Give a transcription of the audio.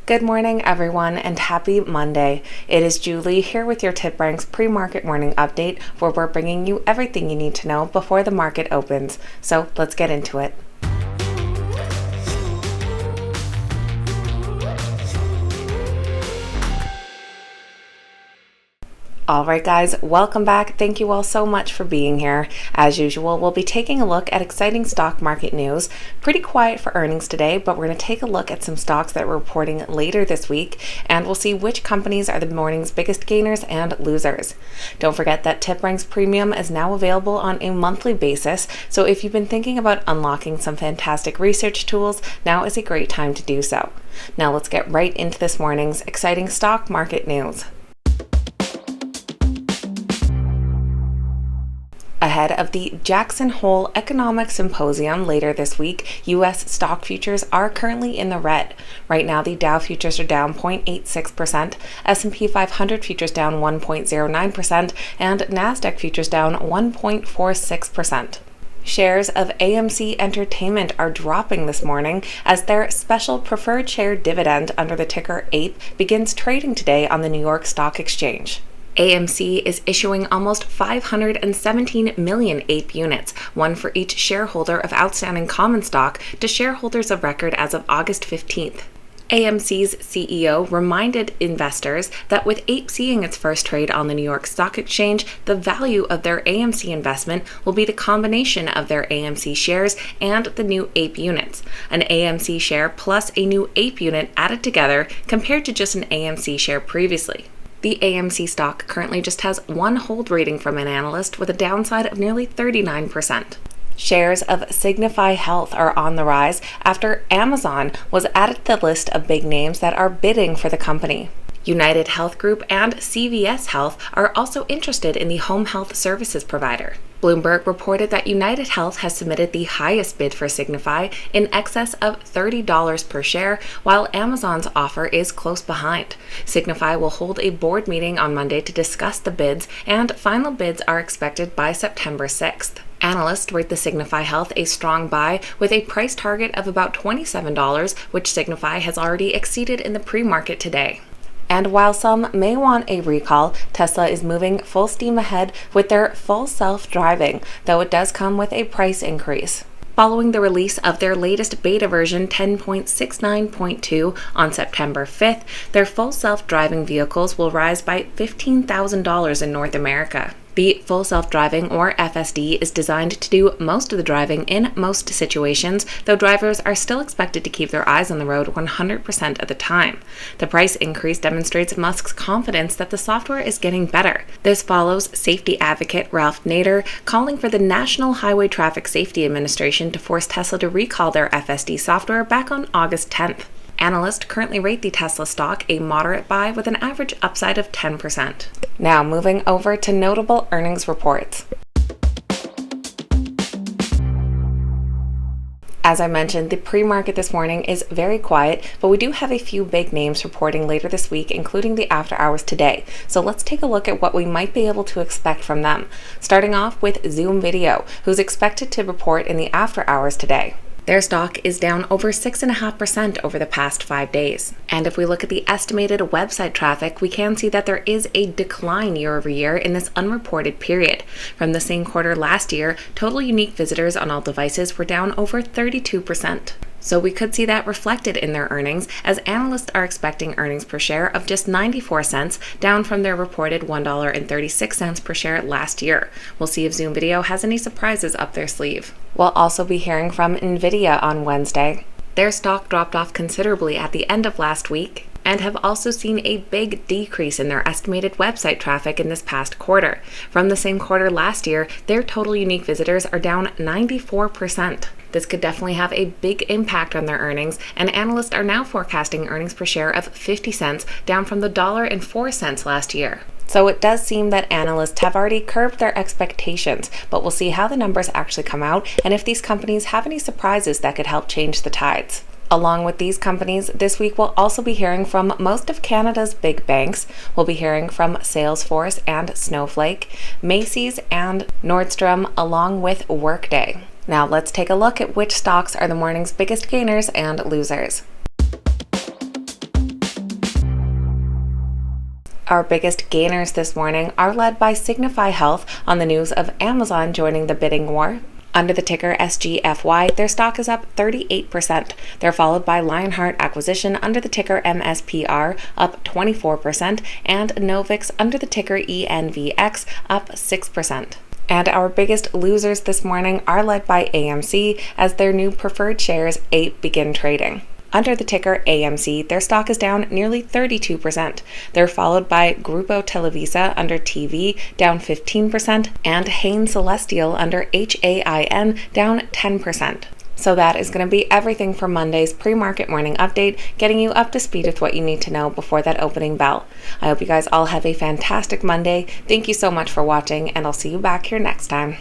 Good morning, everyone, and happy Monday. It is Julie here with your TipRanks pre-market morning update, where we're bringing you everything you need to know before the market opens. So let's get into it. Alright guys, welcome back. Thank you all so much for being here. As usual, we'll be taking a look at exciting stock market news. Pretty quiet for earnings today, but we're going to take a look at some stocks that we're reporting later this week, and we'll see which companies are the morning's biggest gainers and losers. Don't forget that TipRanks Premium is now available on a monthly basis, so if you've been thinking about unlocking some fantastic research tools, now is a great time to do so. Now let's get right into this morning's exciting stock market news. Ahead of the Jackson Hole Economic Symposium later this week, U.S. stock futures are currently in the red. Right now, the Dow futures are down 0.86%, S&P 500 futures down 1.09%, and NASDAQ futures down 1.46%. Shares of AMC Entertainment are dropping this morning as their special preferred share dividend under the ticker APE begins trading today on the New York Stock Exchange. AMC is issuing almost 517 million APE units, one for each shareholder of outstanding common stock, to shareholders of record as of August 15th. AMC's CEO reminded investors that with APE seeing its first trade on the New York Stock Exchange, the value of their AMC investment will be the combination of their AMC shares and the new APE units, an AMC share plus a new APE unit added together compared to just an AMC share previously. The AMC stock currently just has one hold rating from an analyst with a downside of nearly 39%. Shares of Signify Health are on the rise after Amazon was added to the list of big names that are bidding for the company. United Health Group and CVS Health are also interested in the home health services provider. Bloomberg reported that United Health has submitted the highest bid for Signify in excess of $30 per share, while Amazon's offer is close behind. Signify will hold a board meeting on Monday to discuss the bids, and final bids are expected by September 6th. Analysts rate the Signify Health a strong buy with a price target of about $27, which Signify has already exceeded in the pre-market today. And while some may want a recall, Tesla is moving full steam ahead with their full self-driving, though it does come with a price increase. Following the release of their latest beta version 10.69.2 on September 5th, their full self-driving vehicles will rise by $15,000 in North America. The full self-driving, or FSD, is designed to do most of the driving in most situations, though drivers are still expected to keep their eyes on the road 100% of the time. The price increase demonstrates Musk's confidence that the software is getting better. This follows safety advocate Ralph Nader calling for the National Highway Traffic Safety Administration to force Tesla to recall their FSD software back on August 10th. Analysts currently rate the Tesla stock a moderate buy with an average upside of 10%. Now moving over to notable earnings reports. As I mentioned, the pre-market this morning is very quiet, but we do have a few big names reporting later this week, including the after hours today. So let's take a look at what we might be able to expect from them. Starting off with Zoom Video, who's expected to report in the after hours today. Their stock is down over 6.5% over the past 5 days. And if we look at the estimated website traffic, we can see that there is a decline year over year in this unreported period. From the same quarter last year, total unique visitors on all devices were down over 32%. So we could see that reflected in their earnings, as analysts are expecting earnings per share of just 94 cents, down from their reported $1.36 per share last year. We'll see if Zoom Video has any surprises up their sleeve. We'll also be hearing from Nvidia on Wednesday. Their stock dropped off considerably at the end of last week, and have also seen a big decrease in their estimated website traffic in this past quarter. From the same quarter last year, their total unique visitors are down 94%. This could definitely have a big impact on their earnings, and analysts are now forecasting earnings per share of 50 cents, down from the $1.04 last year. So it does seem that analysts have already curbed their expectations, but we'll see how the numbers actually come out and if these companies have any surprises that could help change the tides. Along with these companies, this week we'll also be hearing from most of Canada's big banks. We'll be hearing from Salesforce and Snowflake, Macy's and Nordstrom, along with Workday. Now let's take a look at which stocks are the morning's biggest gainers and losers. Our biggest gainers this morning are led by Signify Health on the news of Amazon joining the bidding war. Under the ticker SGFY, their stock is up 38%. They're followed by Lionheart Acquisition under the ticker MSPR, up 24%, and Novix under the ticker ENVX, up 6%. And our biggest losers this morning are led by AMC as their new preferred shares APE begin trading. Under the ticker AMC, their stock is down nearly 32%. They're followed by Grupo Televisa under TV, down 15%, and Hain Celestial under HAIN, down 10%. So that is going to be everything for Monday's pre-market morning update, getting you up to speed with what you need to know before that opening bell. I hope you guys all have a fantastic Monday. Thank you so much for watching, and I'll see you back here next time.